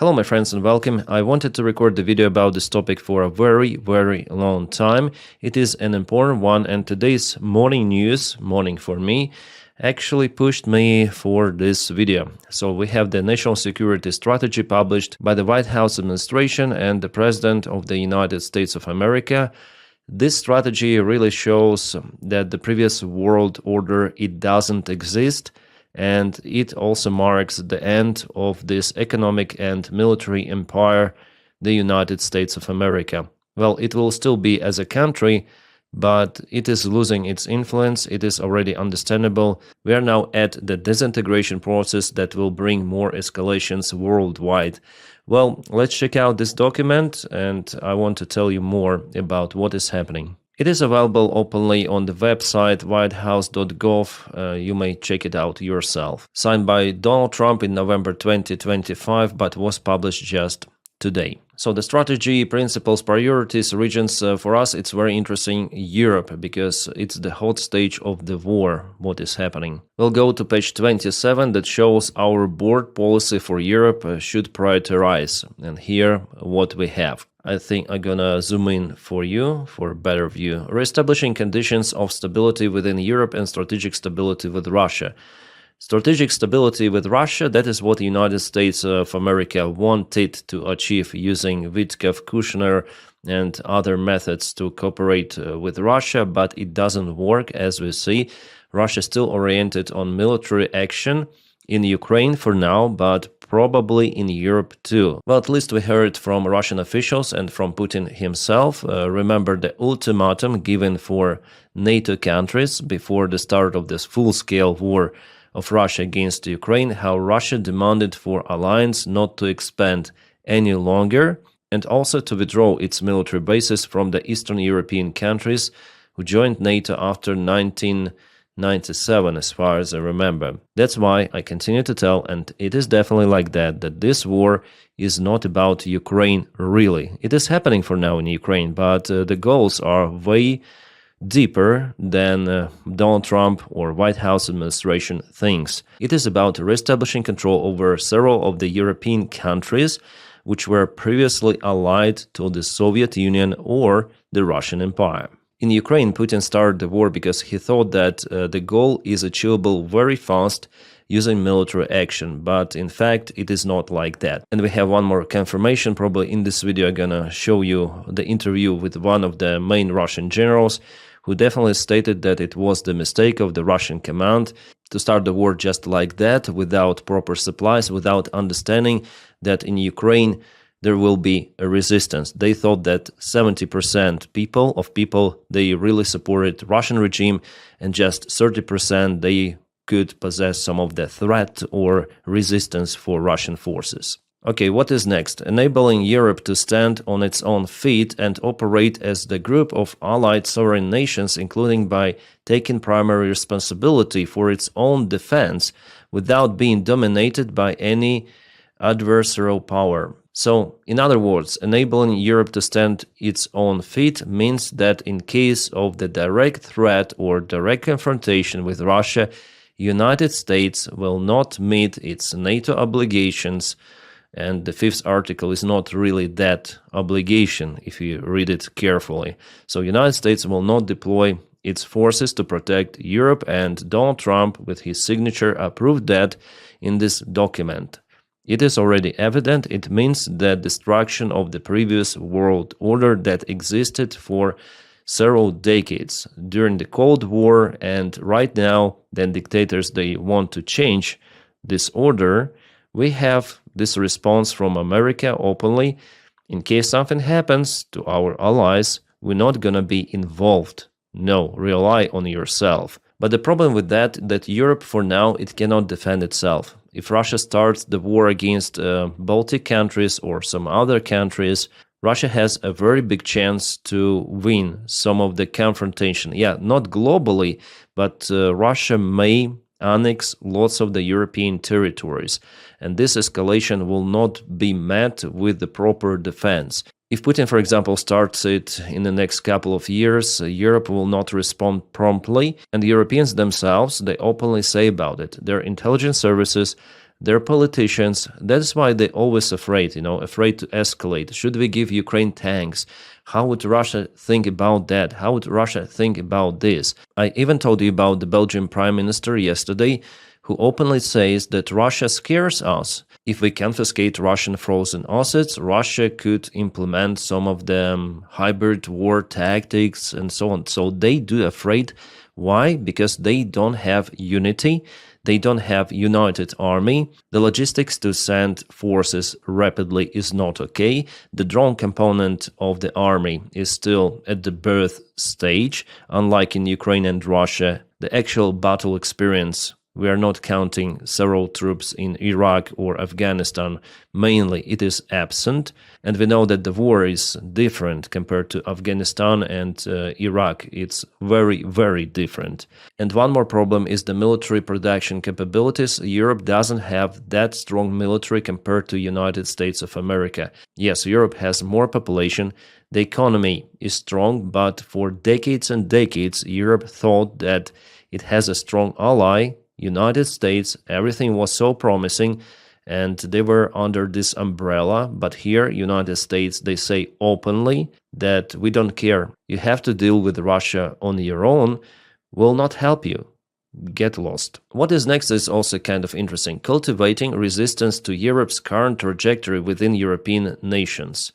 Hello my friends and welcome. I wanted to record the video about this topic for a very long time. It is an important one, and today's morning news, morning for me, actually pushed me for this video. So we have the national security strategy published by the White House administration and the President of the United States of America. This strategy really shows that the previous world order, it doesn't exist. And it also marks the end of this economic and military empire, the United States of America. Well, it will still be as a country, but it is losing its influence. It is already understandable. We are now at the disintegration process that will bring more escalations worldwide. Well, let's check out this document, and I want to tell you more about what is happening. It is available openly on the website whitehouse.gov. You may check it out yourself. Signed by Donald Trump in November 2025, but was published just today. So the strategy, principles, priorities, regions, for us, it's very interesting. Europe, because it's the hot stage of the war, what is happening. We'll go to page 27 that shows our board policy for Europe should prioritize. And here what we have. I think I'm gonna zoom in for you for a better view. Reestablishing conditions of stability within Europe and strategic stability with Russia. Strategic stability with Russia, that is what the United States of America wanted to achieve using Witkoff, Kushner and other methods to cooperate with Russia, but it doesn't work as we see. Russia is still oriented on military action in Ukraine for now, but probably in Europe too. Well, at least we heard from Russian officials and from Putin himself. Remember the ultimatum given for NATO countries before the start of this full-scale war of Russia against Ukraine, how Russia demanded for alliance not to expand any longer and also to withdraw its military bases from the Eastern European countries who joined NATO after 1997, as far as I remember. That's why I continue to tell, and it is definitely like that this war is not about Ukraine really. It is happening for now in Ukraine, but the goals are way deeper than Donald Trump or White House administration thinks. It is about reestablishing control over several of the European countries which were previously allied to the Soviet Union or the Russian Empire. In Ukraine, Putin started the war because he thought that the goal is achievable very fast using military action, but in fact it is not like that. And we have one more confirmation. Probably in this video I'm gonna show you the interview with one of the main Russian generals who definitely stated that it was the mistake of the Russian command to start the war just like that, without proper supplies, without understanding that in Ukraine there will be a resistance. They thought that 70% people, they really supported Russian regime, and just 30% they could possess some of the threat or resistance for Russian forces. Okay, what is next? Enabling Europe to stand on its own feet and operate as the group of allied sovereign nations, including by taking primary responsibility for its own defense without being dominated by any adversarial power. So, in other words, enabling Europe to stand its own feet means that in case of the direct threat or direct confrontation with Russia, United States will not meet its NATO obligations. And the fifth article is not really that obligation if you read it carefully. So United States will not deploy its forces to protect Europe, and Donald Trump, with his signature, approved that in this document. It is already evident. It means the destruction of the previous world order that existed for several decades during the Cold War, and right now, then dictators, they want to change this order. We have this response from America openly. In case something happens to our allies, we're not gonna be involved. No, rely on yourself. But the problem with that Europe for now, it cannot defend itself. If Russia starts the war against Baltic countries or some other countries, Russia has a very big chance to win some of the confrontation. Yeah, not globally, but Russia may annex lots of the European territories, and this escalation will not be met with the proper defense. If Putin, for example, starts it in the next couple of years, Europe will not respond promptly, and the Europeans themselves, they openly say about it. Their intelligence services, their politicians. That's why they're always afraid, afraid to escalate. Should we give Ukraine tanks? How would Russia think about that? How would Russia think about this? I even told you about the Belgian Prime Minister yesterday, who openly says that Russia scares us. If we confiscate Russian frozen assets, Russia could implement some of the hybrid war tactics and so on. So they do afraid. Why? Because they don't have unity. They don't have united army. The logistics to send forces rapidly is not okay. The drone component of the army is still at the birth stage. Unlike in Ukraine and Russia, the actual battle experience, we are not counting several troops in Iraq or Afghanistan. Mainly, it is absent. And we know that the war is different compared to Afghanistan and Iraq. It's very, very different. And one more problem is the military production capabilities. Europe doesn't have that strong military compared to United States of America. Yes, Europe has more population. The economy is strong, but for decades and decades, Europe thought that it has a strong ally, United States. Everything was so promising, and they were under this umbrella. But here, United States, they say openly that we don't care. You have to deal with Russia on your own. Will not help you. Get lost. What is next is also kind of interesting. Cultivating resistance to Europe's current trajectory within European nations.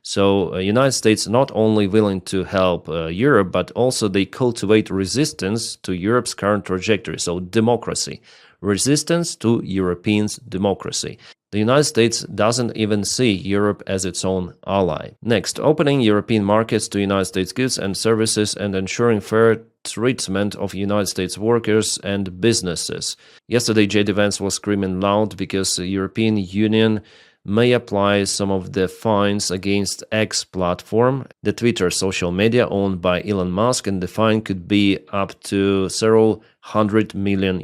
So United States not only willing to help Europe, but also they cultivate resistance to Europe's current trajectory. So democracy, resistance to Europeans' democracy. The United States doesn't even see Europe as its own ally. Next, opening European markets to United States goods and services and ensuring fair treatment of United States workers and businesses. Yesterday, JD Vance was screaming loud because the European Union may apply some of the fines against X platform, the Twitter social media owned by Elon Musk, and the fine could be up to several €100 million.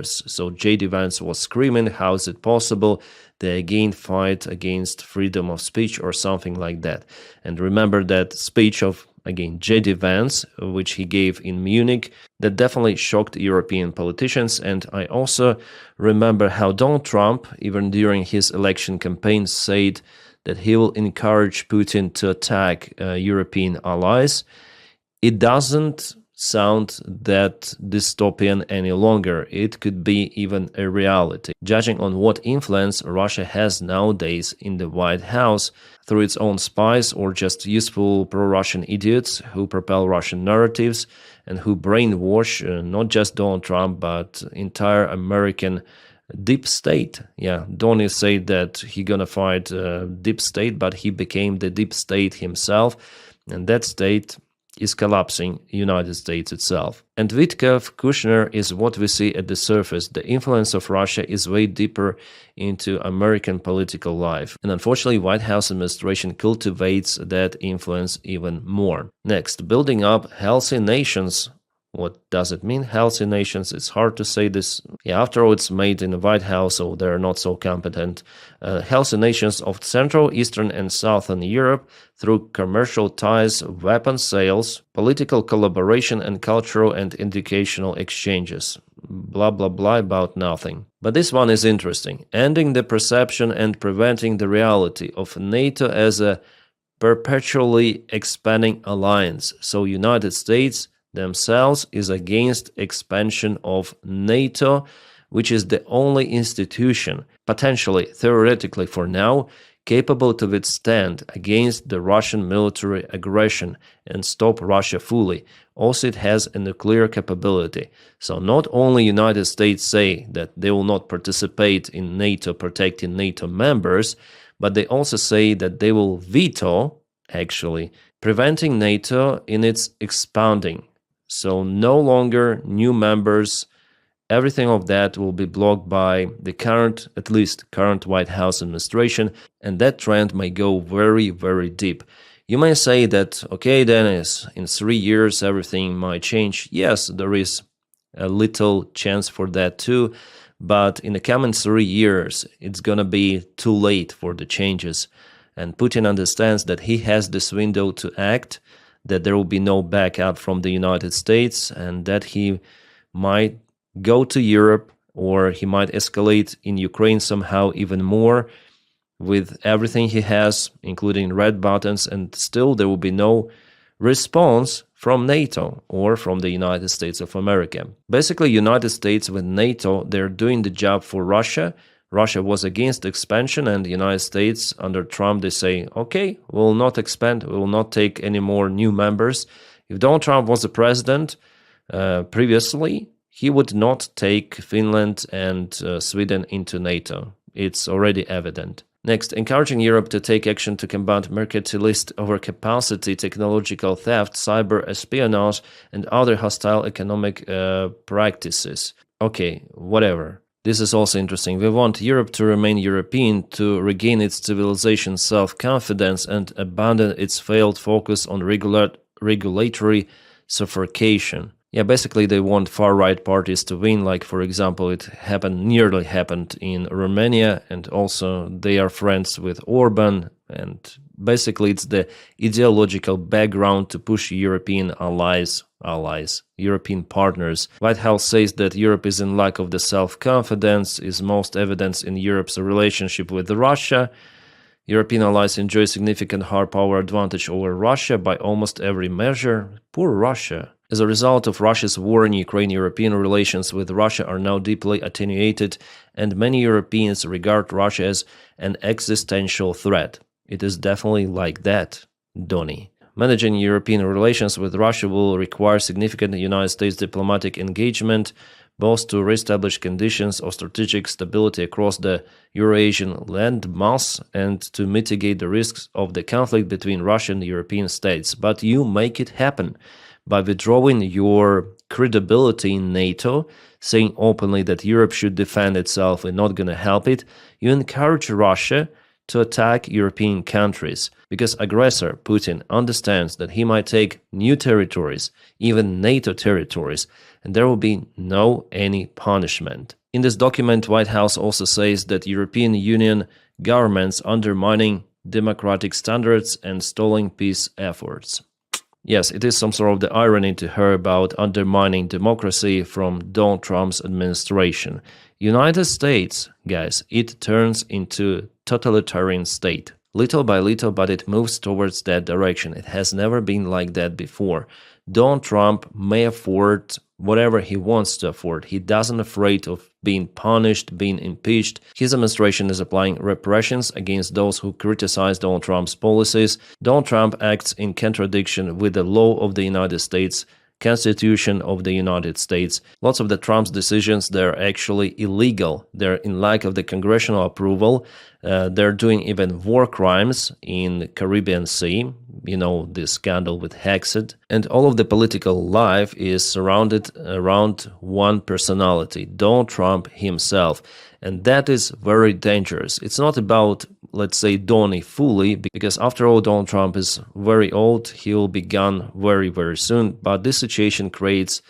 So JD Vance was screaming, how is it possible? They again fight against freedom of speech or something like that. And remember that speech of, again, JD Vance, which he gave in Munich, that definitely shocked European politicians. And I also remember how Donald Trump, even during his election campaign, said that he will encourage Putin to attack European allies. It doesn't sound that dystopian any longer. It could be even a reality, judging on what influence Russia has nowadays in the White House through its own spies or just useful pro-Russian idiots who propel Russian narratives and who brainwash not just Donald Trump but entire American deep state. Yeah, Donny said that he gonna fight deep state, but he became the deep state himself, and that state is collapsing United States itself. And Witkoff, Kushner is what we see at the surface. The influence of Russia is way deeper into American political life. And unfortunately, White House administration cultivates that influence even more. Next, building up healthy nations. What does it mean, healthy nations? It's hard to say this. Yeah, after all, it's made in the White House, so they're not so competent. Healthy nations of Central, Eastern, and Southern Europe through commercial ties, weapons sales, political collaboration, and cultural and educational exchanges. Blah, blah, blah about nothing. But this one is interesting. Ending the perception and preventing the reality of NATO as a perpetually expanding alliance. So United States themselves is against expansion of NATO, which is the only institution, potentially, theoretically for now, capable to withstand against the Russian military aggression and stop Russia fully. Also, it has a nuclear capability. So not only United States say that they will not participate in NATO protecting NATO members, but they also say that they will veto, actually, preventing NATO in its expanding. So no longer new members, everything of that will be blocked by the current, at least current White House administration, and that trend may go very, very deep. You may say that, okay, Dennis, in 3 years everything might change. Yes, there is a little chance for that too, but in the coming 3 years, it's gonna be too late for the changes. And Putin understands that he has this window to act, that there will be no backup from the United States, and that he might go to Europe or he might escalate in Ukraine somehow even more with everything he has, including red buttons, and still there will be no response from NATO or from the United States of America. Basically, United States with NATO, they're doing the job for Russia. Russia was against expansion, and the United States under Trump, they say, okay, we will not expand, we will not take any more new members. If Donald Trump was the president previously, he would not take Finland and Sweden into NATO. It's already evident. Next, encouraging Europe to take action to combat mercantilist overcapacity, technological theft, cyber espionage, and other hostile economic practices. Okay, whatever. This is also interesting. We want Europe to remain European, to regain its civilization self-confidence and abandon its failed focus on regulatory suffocation. Yeah, basically they want far-right parties to win, like, for example, it nearly happened in Romania, and also they are friends with Orban, and basically it's the ideological background to push European European partners. White House says that Europe is in lack of the self-confidence, is most evident in Europe's relationship with Russia. European allies enjoy significant hard power advantage over Russia by almost every measure. Poor Russia. As a result of Russia's war in Ukraine, European relations with Russia are now deeply attenuated, and many Europeans regard Russia as an existential threat. It is definitely like that, Donny. Managing European relations with Russia will require significant United States diplomatic engagement, both to reestablish conditions of strategic stability across the Eurasian landmass and to mitigate the risks of the conflict between Russia and the European states. But you make it happen by withdrawing your credibility in NATO, saying openly that Europe should defend itself and not going to help it. You encourage Russia to attack European countries, because aggressor Putin understands that he might take new territories, even NATO territories, and there will be any punishment. In this document, White House also says that European Union governments undermining democratic standards and stalling peace efforts. Yes, it is some sort of the irony to hear about undermining democracy from Donald Trump's administration. United States, guys, it turns into totalitarian state. Little by little, but it moves towards that direction. It has never been like that before. Donald Trump may afford whatever he wants to afford. He doesn't afraid of being punished, being impeached. His administration is applying repressions against those who criticize Donald Trump's policies. Donald Trump acts in contradiction with the law of the United States, Constitution of the United States. Lots of the Trump's decisions, they're actually illegal. They're in lack of the congressional approval. They're doing even war crimes in Caribbean Sea. You know, this scandal with Hexit. And all of the political life is surrounded around one personality, Donald Trump himself. And that is very dangerous. It's not about, let's say, Donny fully, because after all, Donald Trump is very old. He will be gone very, very soon. But this situation creates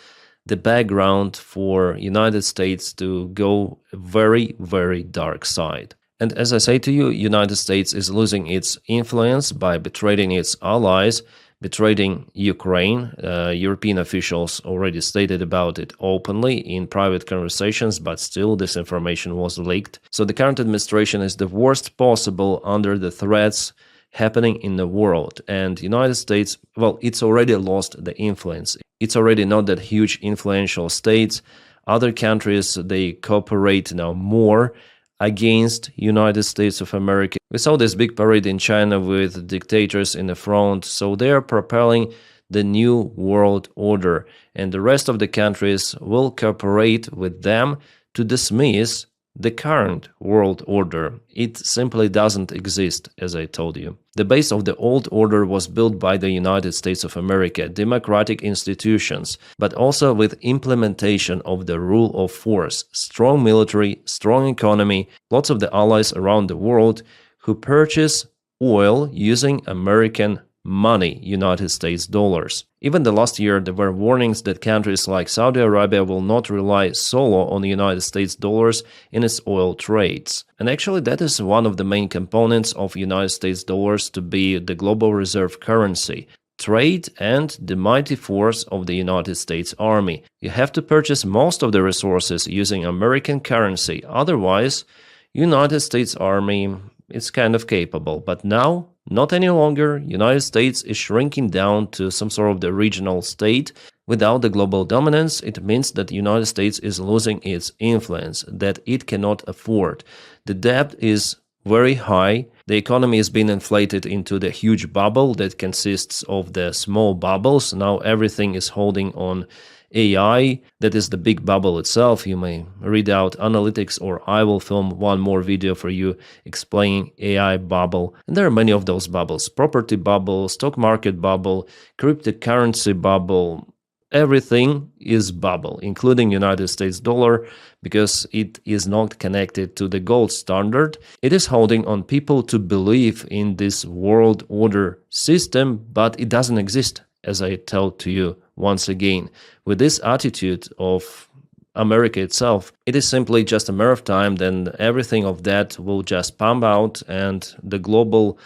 the background for United States to go very, very dark side. And as I say to you, United States is losing its influence by betraying its allies, betraying Ukraine. European officials already stated about it openly in private conversations, but still this information was leaked. So the current administration is the worst possible under the threats happening in the world. And United States, well, it's already lost the influence. It's already not that huge influential states. Other countries, they cooperate now more against United States of America. We saw this big parade in China with dictators in the front, so they are propelling the new world order, and the rest of the countries will cooperate with them to dismiss the current world order. It simply doesn't exist, as I told you. The base of the old order was built by the United States of America, democratic institutions, but also with implementation of the rule of force, strong military, strong economy, lots of the allies around the world who purchase oil using American money, United States dollars. Even the last year, there were warnings that countries like Saudi Arabia will not rely solo on the United States dollars in its oil trades. And actually, that is one of the main components of United States dollars to be the global reserve currency. trade, and the mighty force of the United States Army. You have to purchase most of the resources using American currency, otherwise United States Army is kind of capable. But now, not any longer, United States is shrinking down to some sort of the regional state. Without the global dominance, it means that the United States is losing its influence that it cannot afford. The debt is very high. The economy has been inflated into the huge bubble that consists of the small bubbles. Now everything is holding on AI. That is the big bubble itself. You may read out analytics, or I will film one more video for you explaining AI bubble. And there are many of those bubbles: property bubble, stock market bubble, cryptocurrency bubble. Everything is bubble, including United States dollar, because it is not connected to the gold standard. It is holding on people to believe in this world order system, but it doesn't exist, as I tell to you once again. With this attitude of America itself, it is simply just a matter of time, then everything of that will just pump out and the global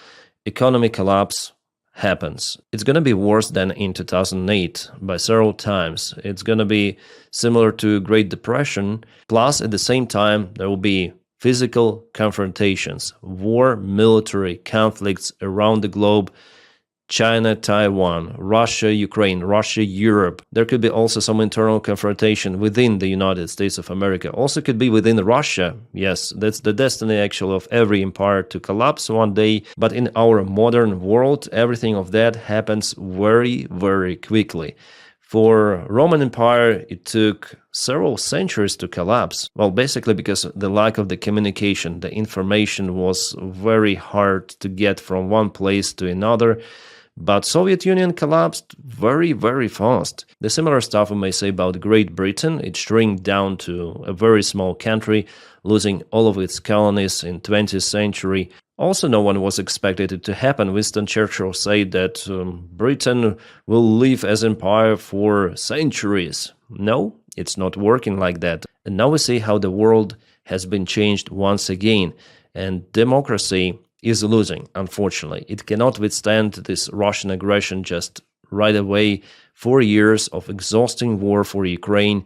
economic collapse happens. It's going to be worse than in 2008 by several times. It's going to be similar to Great Depression. Plus, at the same time, there will be physical confrontations, war, military conflicts around the globe. China, Taiwan, Russia, Ukraine, Russia, Europe. There could be also some internal confrontation within the United States of America. Also could be within Russia. Yes, that's the destiny actually of every empire to collapse one day. But in our modern world, everything of that happens very, very quickly. For Roman Empire, it took several centuries to collapse. Well, basically because the lack of the communication, the information was very hard to get from one place to another. But Soviet Union collapsed very, very fast. The similar stuff we may say about Great Britain. It shrank down to a very small country, losing all of its colonies in 20th century. Also, no one was expected it to happen. Winston Churchill said that Britain will live as empire for centuries. No, it's not working like that. And now we see how the world has been changed once again. And democracy is losing, unfortunately. It cannot withstand this Russian aggression just right away. 4 years of exhausting war for Ukraine,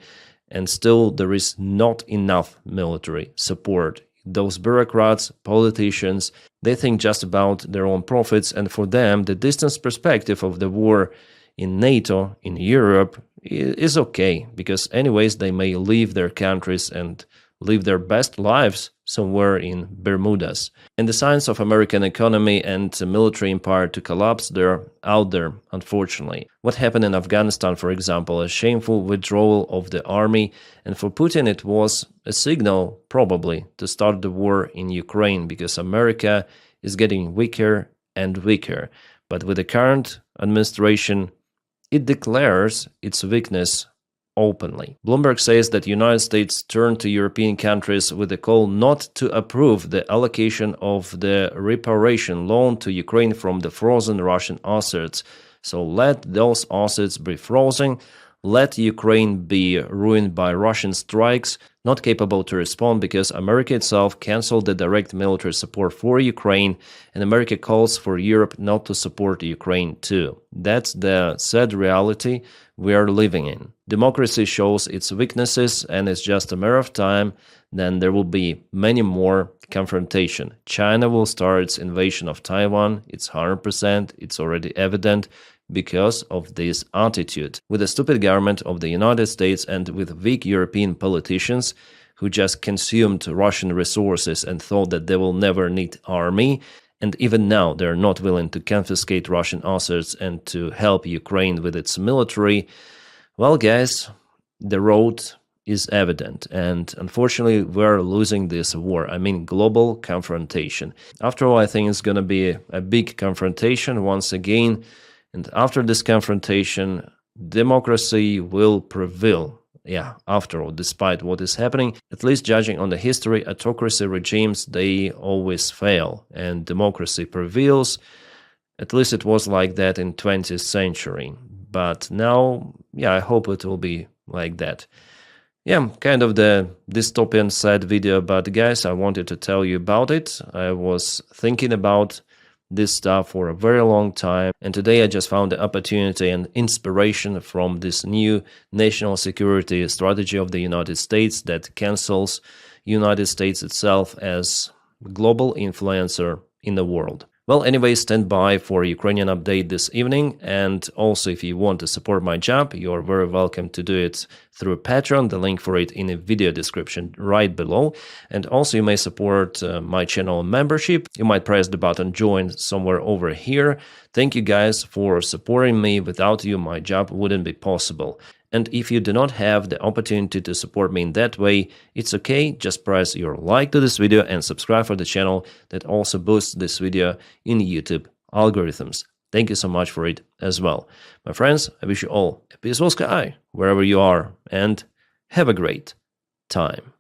and still there is not enough military support. Those bureaucrats, politicians, they think just about their own profits, and for them, the distant perspective of the war in NATO, in Europe, is okay, because anyways, they may leave their countries and live their best lives somewhere in Bermudas. And the signs of American economy and military empire to collapse, they're out there, unfortunately. What happened in Afghanistan, for example, a shameful withdrawal of the army, and for Putin it was a signal, probably, to start the war in Ukraine, because America is getting weaker and weaker. But with the current administration, it declares its weakness openly. Bloomberg says that the United States turned to European countries with a call not to approve the allocation of the reparation loan to Ukraine from the frozen Russian assets. So let those assets be frozen, let Ukraine be ruined by Russian strikes, not capable to respond because America itself canceled the direct military support for Ukraine, and America calls for Europe not to support Ukraine too. That's the sad reality we are living in. Democracy shows its weaknesses, and it's just a matter of time, then there will be many more confrontation. China will start its invasion of Taiwan, it's 100%, it's already evident, because of this attitude. With the stupid government of the United States and with weak European politicians who just consumed Russian resources and thought that they will never need army, and even now they're not willing to confiscate Russian assets and to help Ukraine with its military. Well, guys, the road is evident, and unfortunately we're losing this war. I mean, global confrontation. After all, I think it's going to be a big confrontation once again. And after this confrontation, democracy will prevail. Yeah, after all, despite what is happening, at least judging on the history, autocracy regimes, they always fail and democracy prevails. At least it was like that in 20th century. But now, yeah, I hope it will be like that. Yeah, kind of the dystopian sad video, but guys, I wanted to tell you about it. I was thinking about this stuff for a very long time, and today I just found the opportunity and inspiration from this new national security strategy of the United States that cancels United States itself as global influencer in the world. Well, anyway, stand by for Ukrainian update this evening, and also if you want to support my job, you're very welcome to do it through Patreon, the link for it in the video description right below. And also you may support my channel membership. You might press the button join somewhere over here. Thank you guys for supporting me. Without you, my job wouldn't be possible. And if you do not have the opportunity to support me in that way, it's okay, just press your like to this video and subscribe for the channel. That also boosts this video in YouTube algorithms. Thank you so much for it as well. My friends, I wish you all a peaceful sky wherever you are, and have a great time.